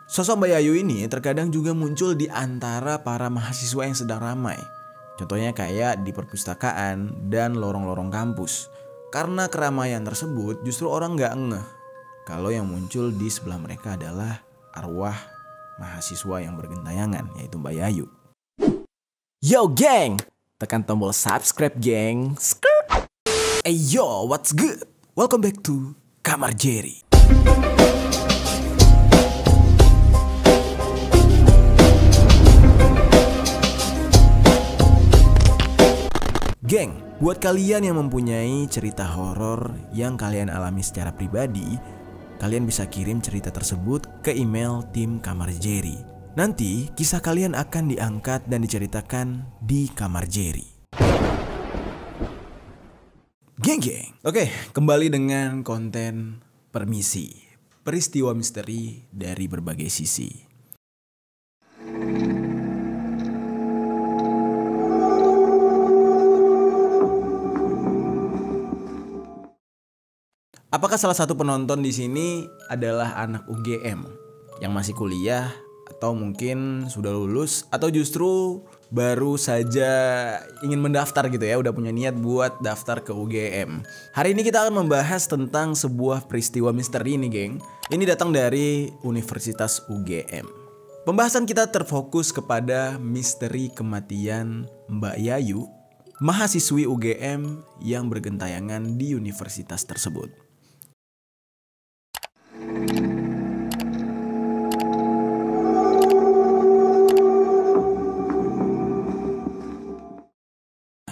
Sosok Mbak Yayu ini terkadang juga muncul di antara para mahasiswa yang sedang ramai. Contohnya kayak di perpustakaan dan lorong-lorong kampus. Karena keramaian tersebut justru orang gak ngeh kalau yang muncul di sebelah mereka adalah arwah mahasiswa yang bergentayangan, yaitu Mbak Yayu. Yo geng, tekan tombol subscribe geng. Hey yo, what's good? Welcome back to Kamar Jerry. Geng, buat kalian yang mempunyai cerita horor yang kalian alami secara pribadi, kalian bisa kirim cerita tersebut ke email tim Kamar Jerry. Nanti kisah kalian akan diangkat dan diceritakan di Kamar Jerry. Geng. Oke, kembali dengan konten permisi. Peristiwa misteri dari berbagai sisi. Apakah salah satu penonton di sini adalah anak UGM yang masih kuliah atau mungkin sudah lulus atau justru baru saja ingin mendaftar gitu ya, udah punya niat buat daftar ke UGM. Hari ini kita akan membahas tentang sebuah peristiwa misteri nih, geng. Ini datang dari Universitas UGM. Pembahasan kita terfokus kepada misteri kematian Mbak Yayu, mahasiswi UGM yang bergentayangan di universitas tersebut.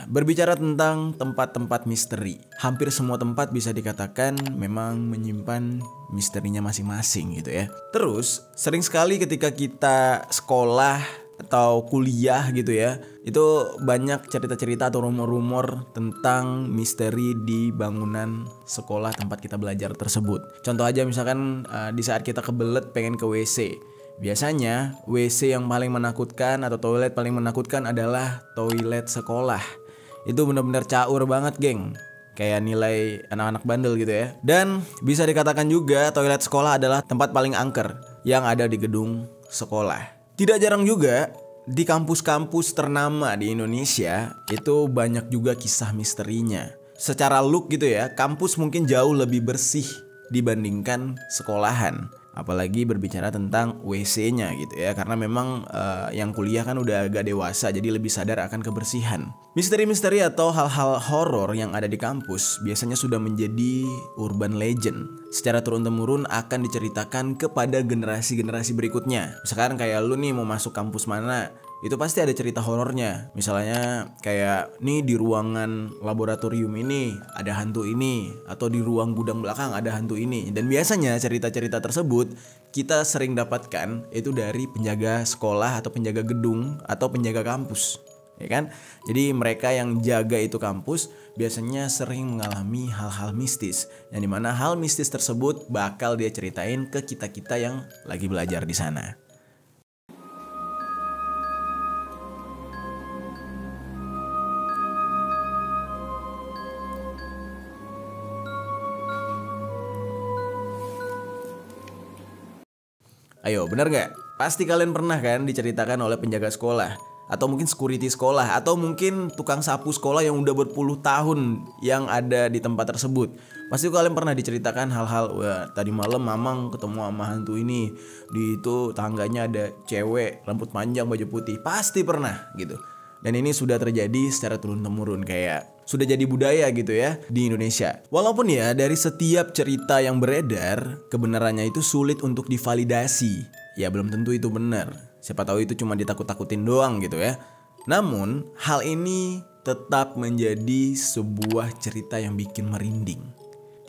Berbicara tentang tempat-tempat misteri, hampir semua tempat bisa dikatakan memang menyimpan misterinya masing-masing gitu ya. Terus, sering sekali ketika kita sekolah atau kuliah gitu ya, itu banyak cerita-cerita atau rumor-rumor tentang misteri di bangunan sekolah tempat kita belajar tersebut. Contoh aja misalkan di saat kita kebelet pengen ke WC. Biasanya WC yang paling menakutkan atau toilet paling menakutkan adalah toilet sekolah. Itu benar-benar caur banget, geng. Kayak nilai anak-anak bandel gitu ya. Dan bisa dikatakan juga toilet sekolah adalah tempat paling angker yang ada di gedung sekolah. Tidak jarang juga di kampus-kampus ternama di Indonesia itu banyak juga kisah misterinya. Secara look gitu ya, kampus mungkin jauh lebih bersih dibandingkan sekolahan. Apalagi berbicara tentang WC-nya gitu ya. Karena memang yang kuliah kan udah agak dewasa, jadi lebih sadar akan kebersihan. Misteri-misteri atau hal-hal horor yang ada di kampus biasanya sudah menjadi urban legend. Secara turun-temurun akan diceritakan kepada generasi-generasi berikutnya. Misalkan kayak lu nih mau masuk kampus mana, itu pasti ada cerita horornya. Misalnya kayak nih di ruangan laboratorium ini ada hantu ini, atau di ruang gudang belakang ada hantu ini. Dan biasanya cerita-cerita tersebut kita sering dapatkan itu dari penjaga sekolah atau penjaga gedung atau penjaga kampus, ya kan? Jadi mereka yang jaga itu kampus biasanya sering mengalami hal-hal mistis, yang dimana hal mistis tersebut bakal dia ceritain ke kita-kita yang lagi belajar di sana. Ayo, bener gak? Pasti kalian pernah kan diceritakan oleh penjaga sekolah, atau mungkin security sekolah, atau mungkin tukang sapu sekolah yang udah berpuluh tahun yang ada di tempat tersebut. Pasti kalian pernah diceritakan hal-hal, wah tadi malam mamang ketemu sama hantu ini, di itu tangganya ada cewek rambut panjang baju putih. Pasti pernah gitu. Dan ini sudah terjadi secara turun-temurun, kayak sudah jadi budaya gitu ya di Indonesia. Walaupun ya dari setiap cerita yang beredar, kebenarannya itu sulit untuk divalidasi. Ya belum tentu itu benar. Siapa tahu itu cuma ditakut-takutin doang gitu ya. Namun hal ini tetap menjadi sebuah cerita yang bikin merinding.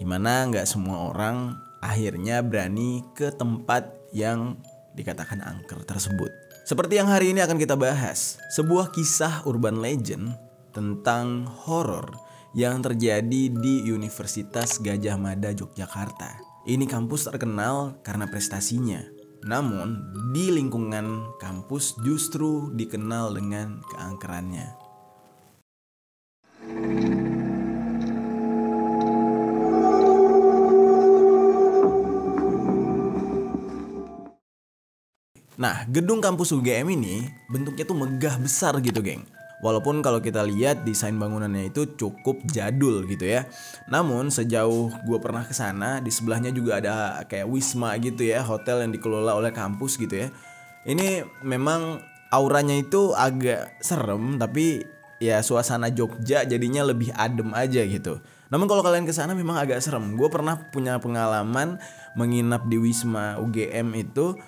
Dimana gak semua orang akhirnya berani ke tempat yang dikatakan angker tersebut. Seperti yang hari ini akan kita bahas, sebuah kisah urban legend tentang horor yang terjadi di Universitas Gadjah Mada Yogyakarta. Ini kampus terkenal karena prestasinya. Namun di lingkungan kampus justru dikenal dengan keangkerannya. Nah, gedung kampus UGM ini bentuknya tuh megah besar gitu, geng. Walaupun kalau kita lihat desain bangunannya itu cukup jadul gitu ya. Namun sejauh gue pernah ke sana, di sebelahnya juga ada kayak Wisma gitu ya, hotel yang dikelola oleh kampus gitu ya. Ini memang auranya itu agak serem, tapi ya suasana Jogja jadinya lebih adem aja gitu. Namun kalau kalian ke sana memang agak serem. Gue pernah punya pengalaman menginap di Wisma UGM itu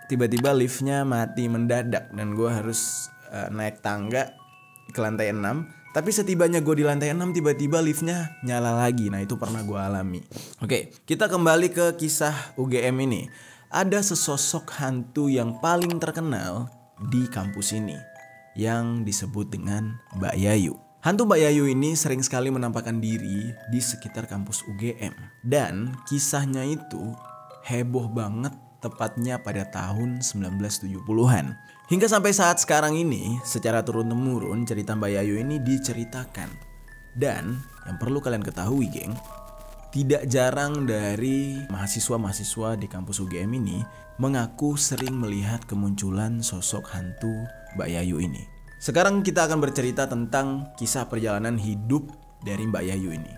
tiba-tiba liftnya mati mendadak dan gue harus naik tangga ke lantai 6. Tapi setibanya gue di lantai 6 tiba-tiba liftnya nyala lagi. Nah itu pernah gue alami. Oke, kita kembali ke kisah UGM ini. Ada sesosok hantu yang paling terkenal di kampus ini, yang disebut dengan Mbak Yayu. Hantu Mbak Yayu ini sering sekali menampakkan diri di sekitar kampus UGM. Dan kisahnya itu heboh banget, tepatnya pada tahun 1970-an. Hingga sampai saat sekarang ini, secara turun-temurun cerita Mbak Yayu ini diceritakan. Dan yang perlu kalian ketahui, geng, tidak jarang dari mahasiswa-mahasiswa di kampus UGM ini mengaku sering melihat kemunculan sosok hantu Mbak Yayu ini. Sekarang kita akan bercerita tentang kisah perjalanan hidup dari Mbak Yayu ini.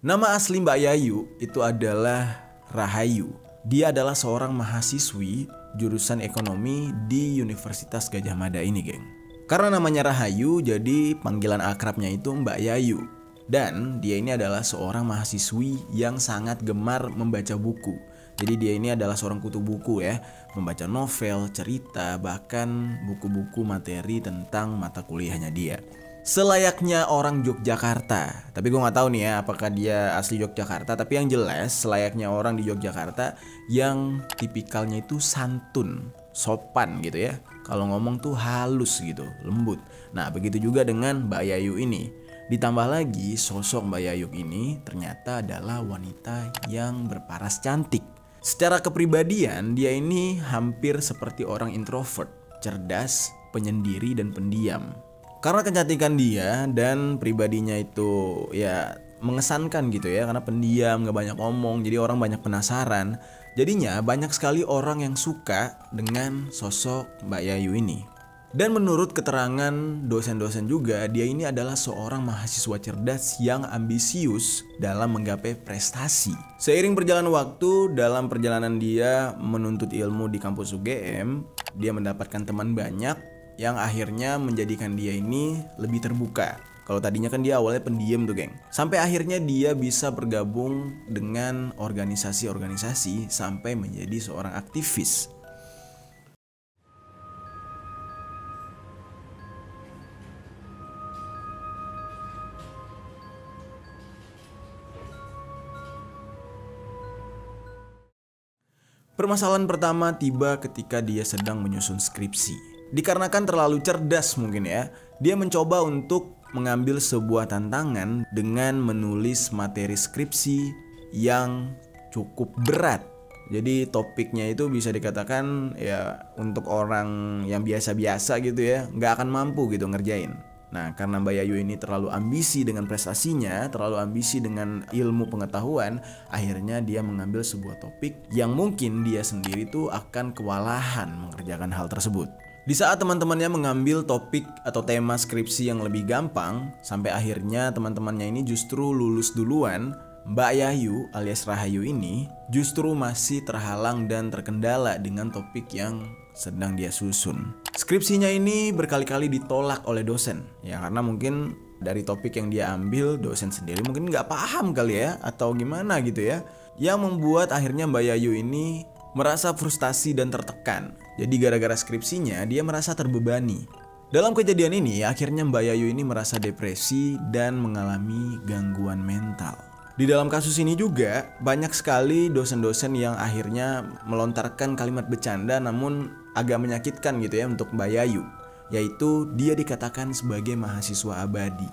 Nama asli Mbak Yayu itu adalah Rahayu. Dia adalah seorang mahasiswi jurusan ekonomi di Universitas Gadjah Mada ini, geng. Karena namanya Rahayu, jadi panggilan akrabnya itu Mbak Yayu. Dan dia ini adalah seorang mahasiswi yang sangat gemar membaca buku. Jadi dia ini adalah seorang kutu buku ya, membaca novel, cerita, bahkan buku-buku materi tentang mata kuliahnya dia. Selayaknya orang Yogyakarta. Tapi gue gak tahu nih ya apakah dia asli Yogyakarta. Tapi yang jelas selayaknya orang di Yogyakarta yang tipikalnya itu santun, sopan gitu ya. Kalau ngomong tuh halus gitu, lembut. Nah begitu juga dengan Mbak Yayu ini. Ditambah lagi sosok Mbak Yayu ini ternyata adalah wanita yang berparas cantik. Secara kepribadian dia ini hampir seperti orang introvert, cerdas, penyendiri dan pendiam. Karena kecantikan dia dan pribadinya itu ya mengesankan gitu ya, karena pendiam, gak banyak ngomong, jadi orang banyak penasaran. Jadinya banyak sekali orang yang suka dengan sosok Mbak Yayu ini. Dan menurut keterangan dosen-dosen juga, dia ini adalah seorang mahasiswa cerdas yang ambisius dalam menggapai prestasi. Seiring berjalan waktu, dalam perjalanan dia menuntut ilmu di kampus UGM, dia mendapatkan teman banyak yang akhirnya menjadikan dia ini lebih terbuka. Kalau tadinya kan dia awalnya pendiam tuh, geng. Sampai akhirnya dia bisa bergabung dengan organisasi-organisasi sampai menjadi seorang aktivis. Permasalahan pertama tiba ketika dia sedang menyusun skripsi. Dikarenakan terlalu cerdas mungkin ya, dia mencoba untuk mengambil sebuah tantangan dengan menulis materi skripsi yang cukup berat. Jadi topiknya itu bisa dikatakan ya untuk orang yang biasa-biasa gitu ya, nggak akan mampu gitu ngerjain. Nah karena Mbak Yayu ini terlalu ambisi dengan prestasinya, terlalu ambisi dengan ilmu pengetahuan, akhirnya dia mengambil sebuah topik yang mungkin dia sendiri tuh akan kewalahan mengerjakan hal tersebut. Di saat teman-temannya mengambil topik atau tema skripsi yang lebih gampang, sampai akhirnya teman-temannya ini justru lulus duluan, Mbak Yayu alias Rahayu ini justru masih terhalang dan terkendala dengan topik yang sedang dia susun. Skripsinya ini berkali-kali ditolak oleh dosen, ya karena mungkin dari topik yang dia ambil dosen sendiri mungkin nggak paham kali ya, atau gimana gitu ya, yang membuat akhirnya Mbak Yayu ini merasa frustasi dan tertekan. Jadi gara-gara skripsinya dia merasa terbebani. Dalam kejadian ini akhirnya Mbak Yayu ini merasa depresi dan mengalami gangguan mental. Di dalam kasus ini juga banyak sekali dosen-dosen yang akhirnya melontarkan kalimat bercanda namun agak menyakitkan gitu ya untuk Mbak Yayu, yaitu dia dikatakan sebagai mahasiswa abadi.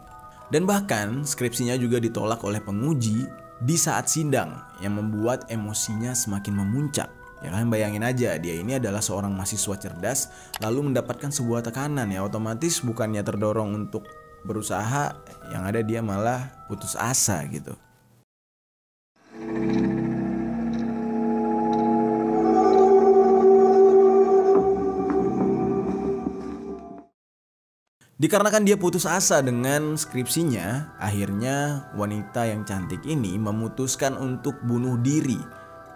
Dan bahkan skripsinya juga ditolak oleh penguji di saat sidang yang membuat emosinya semakin memuncak. Ya kan, bayangin aja, dia ini adalah seorang mahasiswa cerdas lalu mendapatkan sebuah tekanan, ya otomatis bukannya terdorong untuk berusaha, yang ada dia malah putus asa gitu. Dikarenakan dia putus asa dengan skripsinya, akhirnya wanita yang cantik ini memutuskan untuk bunuh diri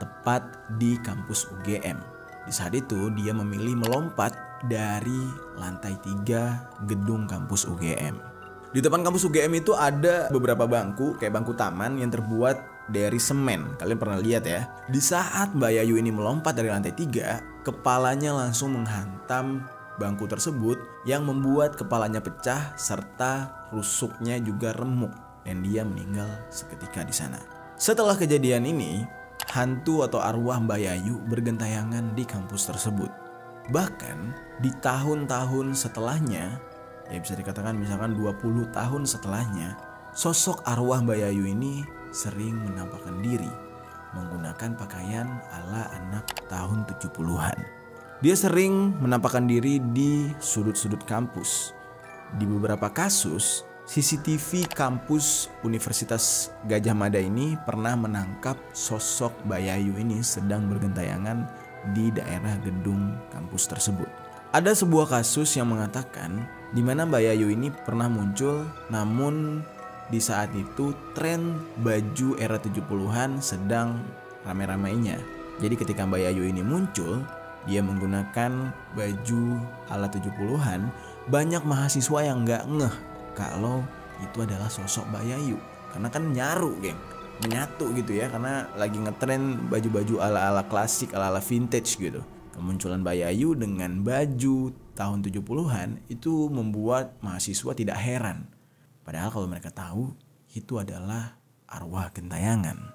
tepat di kampus UGM. Di saat itu dia memilih melompat dari lantai 3 gedung kampus UGM. Di depan kampus UGM itu ada beberapa bangku, kayak bangku taman yang terbuat dari semen. Kalian pernah lihat ya? Di saat Mbak Yayu ini melompat dari lantai 3, kepalanya langsung menghantam bangku tersebut yang membuat kepalanya pecah serta rusuknya juga remuk dan dia meninggal seketika di sana. Setelah kejadian ini, hantu atau arwah Mbak Yayu bergentayangan di kampus tersebut. Bahkan di tahun-tahun setelahnya, ya bisa dikatakan misalkan 20 tahun setelahnya, sosok arwah Mbak Yayu ini sering menampakkan diri menggunakan pakaian ala anak tahun 70-an. Dia sering menampakkan diri di sudut-sudut kampus. Di beberapa kasus, CCTV kampus Universitas Gadjah Mada ini pernah menangkap sosok Mbak Yayu ini sedang bergentayangan di daerah gedung kampus tersebut. Ada sebuah kasus yang mengatakan di mana Mbak Yayu ini pernah muncul, namun di saat itu tren baju era 70-an sedang rame-ramainya. Jadi ketika Mbak Yayu ini muncul, dia menggunakan baju ala 70-an, banyak mahasiswa yang nggak ngeh kalau itu adalah sosok Mbak Yayu. Karena kan nyaru, geng, menyatu gitu ya, karena lagi ngetren baju-baju ala-ala klasik, ala-ala vintage gitu. Kemunculan Mbak Yayu dengan baju tahun 70-an itu membuat mahasiswa tidak heran. Padahal kalau mereka tahu, itu adalah arwah gentayangan.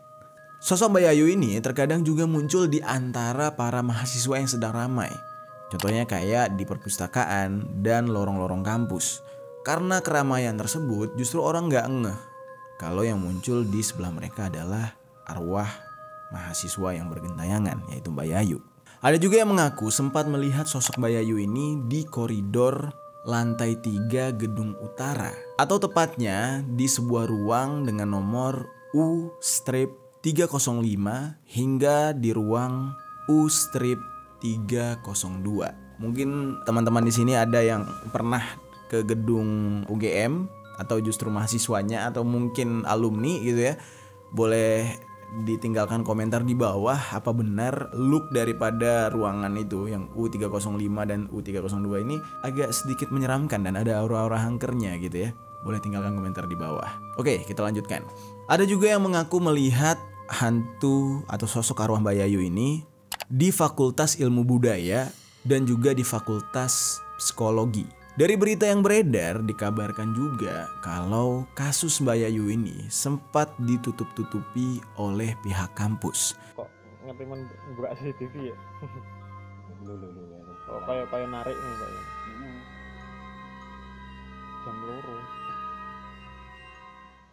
Sosok Mbak Yayu ini terkadang juga muncul di antara para mahasiswa yang sedang ramai. Contohnya kayak di perpustakaan dan lorong-lorong kampus. Karena keramaian tersebut justru orang nggak ngeh kalau yang muncul di sebelah mereka adalah arwah mahasiswa yang bergentayangan, yaitu Mbak Yayu. Ada juga yang mengaku sempat melihat sosok Mbak Yayu ini di koridor lantai 3 gedung utara. Atau tepatnya di sebuah ruang dengan nomor U-305 hingga di ruang U-302. Mungkin teman-teman di sini ada yang pernah ke gedung UGM atau justru mahasiswanya atau mungkin alumni gitu ya. Boleh ditinggalkan komentar di bawah apa benar look daripada ruangan itu yang U305 dan U302 ini agak sedikit menyeramkan dan ada aura-aura hangkernya gitu ya. Boleh tinggalkan komentar di bawah. Oke, kita lanjutkan. Ada juga yang mengaku melihat hantu atau sosok arwah Mbak Yayu ini di Fakultas Ilmu Budaya dan juga di Fakultas Psikologi. Dari berita yang beredar dikabarkan juga kalau kasus Mbak Yayu ini sempat ditutup-tutupi oleh pihak kampus. Kok ngeprimen buka CCTV ya? Oh, kayak narik nih Pak. Jam loro.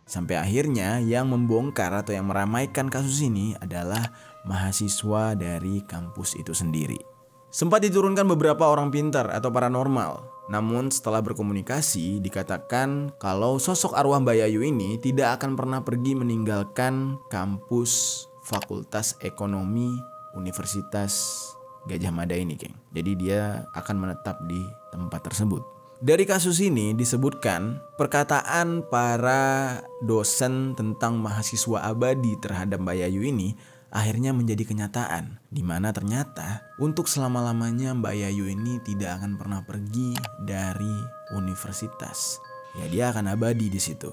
Sampai akhirnya yang membongkar atau yang meramaikan kasus ini adalah mahasiswa dari kampus itu sendiri. Sempat diturunkan beberapa orang pintar atau paranormal. Namun setelah berkomunikasi dikatakan kalau sosok arwah Mbak Yayu ini tidak akan pernah pergi meninggalkan kampus Fakultas Ekonomi Universitas Gadjah Mada ini, geng. Jadi dia akan menetap di tempat tersebut. Dari kasus ini disebutkan perkataan para dosen tentang mahasiswa abadi terhadap Mbak Yayu ini akhirnya menjadi kenyataan, di mana ternyata untuk selama-lamanya Mbak Yayu ini tidak akan pernah pergi dari universitas. Ya, dia akan abadi di situ.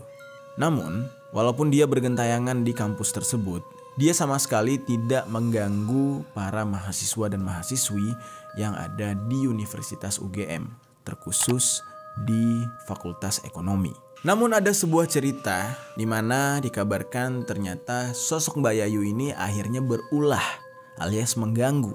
Namun, walaupun dia bergentayangan di kampus tersebut, dia sama sekali tidak mengganggu para mahasiswa dan mahasiswi yang ada di Universitas UGM, terkhusus di Fakultas Ekonomi. Namun ada sebuah cerita di mana dikabarkan ternyata sosok Mbak Yayu ini akhirnya berulah alias mengganggu.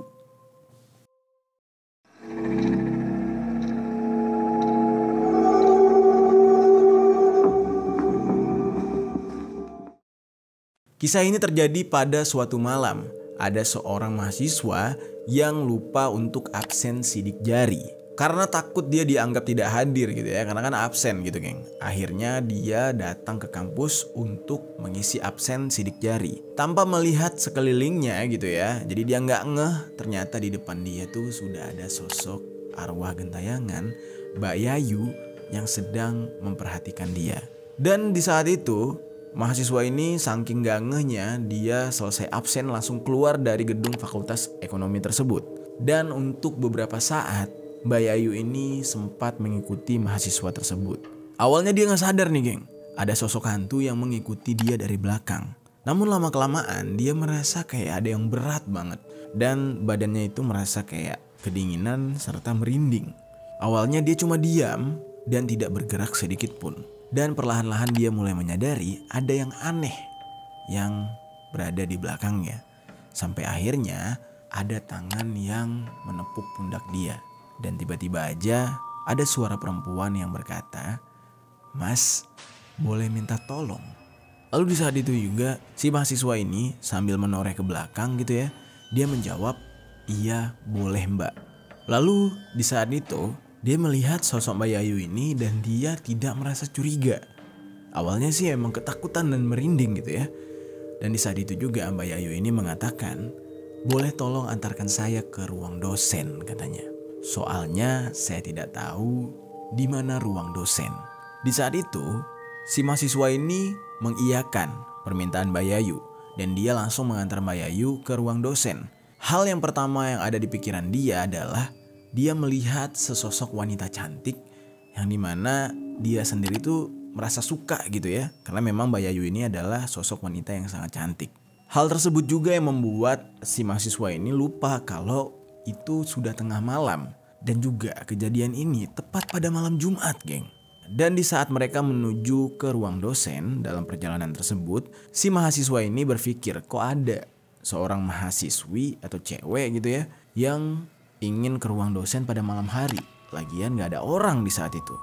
Kisah ini terjadi pada suatu malam ada seorang mahasiswa yang lupa untuk absen sidik jari. Karena takut dia dianggap tidak hadir gitu ya, karena kan absen gitu geng. Akhirnya dia datang ke kampus untuk mengisi absen sidik jari tanpa melihat sekelilingnya gitu ya. Jadi dia nggak ngeh ternyata di depan dia tuh sudah ada sosok arwah gentayangan Mbak Yayu yang sedang memperhatikan dia. Dan di saat itu mahasiswa ini saking gak ngehnya dia selesai absen langsung keluar dari gedung Fakultas Ekonomi tersebut. Dan untuk beberapa saat Mbak Yayu ini sempat mengikuti mahasiswa tersebut. Awalnya dia gak sadar nih geng, ada sosok hantu yang mengikuti dia dari belakang. Namun lama kelamaan dia merasa kayak ada yang berat banget. Dan badannya itu merasa kayak kedinginan serta merinding. Awalnya dia cuma diam dan tidak bergerak sedikit pun. Dan perlahan-lahan dia mulai menyadari ada yang aneh yang berada di belakangnya. Sampai akhirnya ada tangan yang menepuk pundak dia. Dan tiba-tiba aja ada suara perempuan yang berkata, "Mas, boleh minta tolong?" Lalu di saat itu juga si mahasiswa ini sambil menoreh ke belakang gitu ya, dia menjawab, "Iya boleh mbak." Lalu di saat itu dia melihat sosok Mbak Yayu ini dan dia tidak merasa curiga. Awalnya sih emang ketakutan dan merinding gitu ya. Dan di saat itu juga Mbak Yayu ini mengatakan, "Boleh tolong antarkan saya ke ruang dosen," katanya. Soalnya saya tidak tahu di mana ruang dosen. Di saat itu si mahasiswa ini mengiyakan permintaan Mbak Yayu dan dia langsung mengantar Mbak Yayu ke ruang dosen. Hal yang pertama yang ada di pikiran dia adalah dia melihat sesosok wanita cantik yang dimana dia sendiri tuh merasa suka gitu ya. Karena memang Mbak Yayu ini adalah sosok wanita yang sangat cantik. Hal tersebut juga yang membuat si mahasiswa ini lupa kalau itu sudah tengah malam. Dan juga kejadian ini tepat pada malam Jumat geng. Dan di saat mereka menuju ke ruang dosen dalam perjalanan tersebut, si mahasiswa ini berpikir kok ada seorang mahasiswi atau cewek gitu ya yang ingin ke ruang dosen pada malam hari. Lagian gak ada orang di saat itu.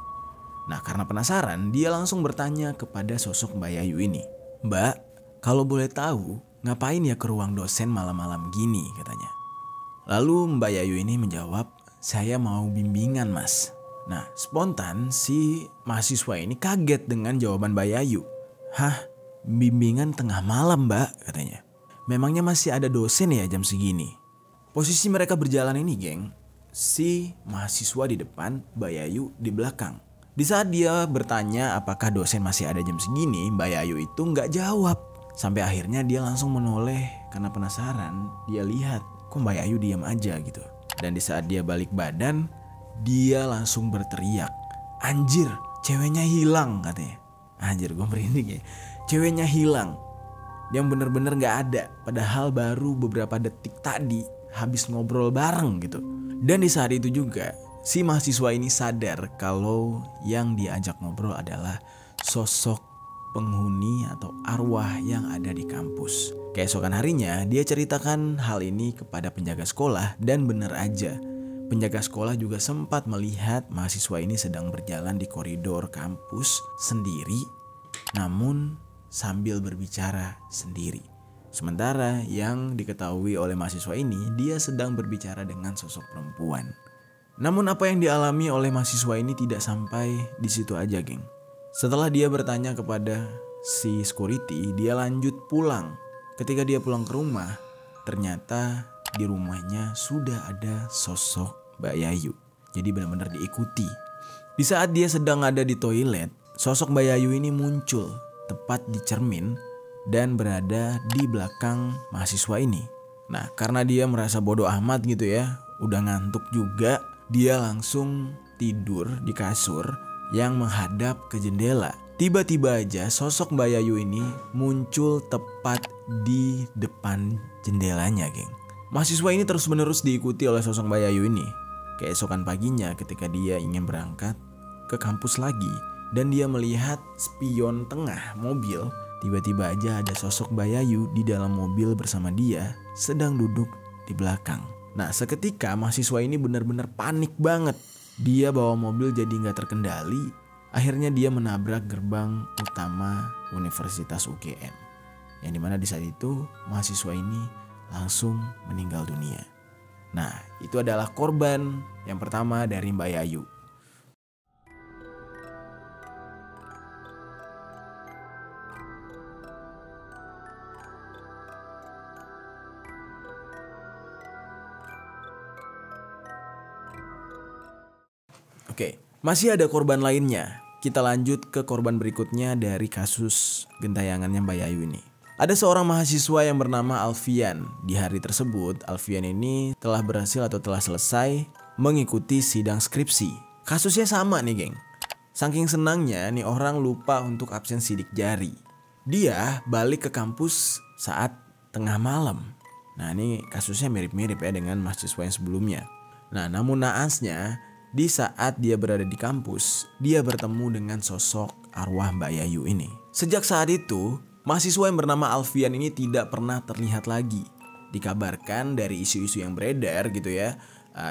Nah karena penasaran dia langsung bertanya kepada sosok Mbak Yayu ini. "Mbak, kalau boleh tahu ngapain ya ke ruang dosen malam-malam gini?" katanya. Lalu Mbak Yayu ini menjawab, "Saya mau bimbingan mas." Nah spontan si mahasiswa ini kaget dengan jawaban Mbak Yayu. "Hah? Bimbingan tengah malam mbak?" katanya. "Memangnya masih ada dosen ya jam segini?" Posisi mereka berjalan ini geng, si mahasiswa di depan, Mbak Yayu di belakang. Di saat dia bertanya apakah dosen masih ada jam segini, Mbak Yayu itu nggak jawab. Sampai akhirnya dia langsung menoleh karena penasaran. Dia lihat kok Mbak Yayu diam aja gitu. Dan di saat dia balik badan, dia langsung berteriak, "Anjir, ceweknya hilang," katanya. Anjir, gue merinding ya. Ceweknya hilang. Yang bener-bener gak ada. Padahal baru beberapa detik tadi habis ngobrol bareng gitu. Dan di saat itu juga si mahasiswa ini sadar kalau yang diajak ngobrol adalah sosok penghuni atau arwah yang ada di kampus. Keesokan harinya dia ceritakan hal ini kepada penjaga sekolah dan bener aja. Penjaga sekolah juga sempat melihat mahasiswa ini sedang berjalan di koridor kampus sendiri, namun sambil berbicara sendiri. Sementara yang diketahui oleh mahasiswa ini, dia sedang berbicara dengan sosok perempuan. Namun apa yang dialami oleh mahasiswa ini tidak sampai di situ aja geng. Setelah dia bertanya kepada si security, dia lanjut pulang. Ketika dia pulang ke rumah, ternyata di rumahnya sudah ada sosok Mbak Yayu. Jadi benar-benar diikuti. Di saat dia sedang ada di toilet, sosok Mbak Yayu ini muncul tepat di cermin dan berada di belakang mahasiswa ini. Nah, karena dia merasa bodoh amat gitu ya, udah ngantuk juga, dia langsung tidur di kasur yang menghadap ke jendela. Tiba-tiba aja sosok Mbak Yayu ini muncul tepat di depan jendelanya geng. Mahasiswa ini terus-menerus diikuti oleh sosok Mbak Yayu ini. Keesokan paginya ketika dia ingin berangkat ke kampus lagi dan dia melihat spion tengah mobil, tiba-tiba aja ada sosok Mbak Yayu di dalam mobil bersama dia sedang duduk di belakang. Nah seketika mahasiswa ini benar-benar panik banget. Dia bawa mobil jadi gak terkendali. Akhirnya dia menabrak gerbang utama Universitas UGM. Yang dimana di saat itu mahasiswa ini langsung meninggal dunia. Nah, itu adalah korban yang pertama dari Mbak Yayu. Oke, masih ada korban lainnya. Kita lanjut ke korban berikutnya dari kasus gentayangannya Mbak Yayu ini. Ada seorang mahasiswa yang bernama Alfian. Di hari tersebut, Alfian ini telah berhasil atau telah selesai mengikuti sidang skripsi. Kasusnya sama nih, geng. Saking senangnya nih orang lupa untuk absen sidik jari. Dia balik ke kampus saat tengah malam. Nah, ini kasusnya mirip-mirip ya dengan mahasiswa yang sebelumnya. Nah, namun naasnya di saat dia berada di kampus, dia bertemu dengan sosok arwah Mbak Yayu ini. Sejak saat itu, mahasiswa yang bernama Alfian ini tidak pernah terlihat lagi. Dikabarkan dari isu-isu yang beredar gitu ya,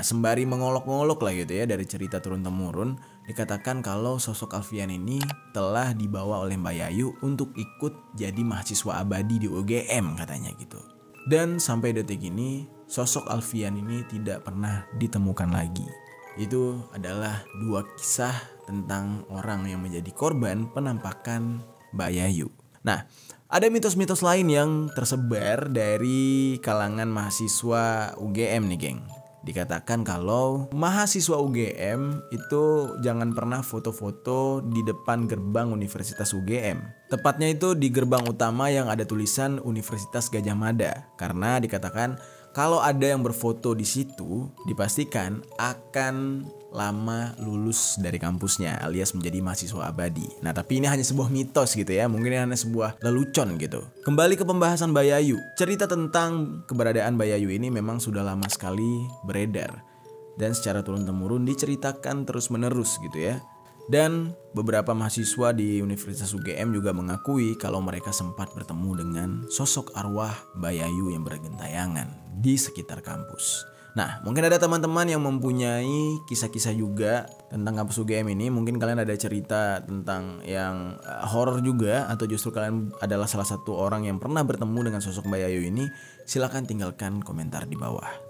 sembari mengolok-ngolok lah gitu ya dari cerita turun-temurun, dikatakan kalau sosok Alfian ini telah dibawa oleh Mbak Yayu untuk ikut jadi mahasiswa abadi di UGM katanya gitu. Dan sampai detik ini, sosok Alfian ini tidak pernah ditemukan lagi. Itu adalah dua kisah tentang orang yang menjadi korban penampakan Mbak Yayu. Nah, ada mitos-mitos lain yang tersebar dari kalangan mahasiswa UGM nih, geng. Dikatakan kalau mahasiswa UGM itu jangan pernah foto-foto di depan gerbang Universitas UGM. Tepatnya itu di gerbang utama yang ada tulisan Universitas Gadjah Mada. Karena dikatakan kalau ada yang berfoto di situ, dipastikan akan lama lulus dari kampusnya alias menjadi mahasiswa abadi. Nah, tapi ini hanya sebuah mitos gitu ya, mungkin ini hanya sebuah lelucon gitu. Kembali ke pembahasan Mbak Yayu. Cerita tentang keberadaan Mbak Yayu ini memang sudah lama sekali beredar dan secara turun-temurun diceritakan terus-menerus gitu ya. Dan beberapa mahasiswa di Universitas UGM juga mengakui kalau mereka sempat bertemu dengan sosok arwah Mbak Yayu yang bergentayangan di sekitar kampus. Nah, mungkin ada teman-teman yang mempunyai kisah-kisah juga tentang kampus UGM ini. Mungkin kalian ada cerita tentang yang horor juga, atau justru kalian adalah salah satu orang yang pernah bertemu dengan sosok Mbak Yayu ini. Silakan tinggalkan komentar di bawah.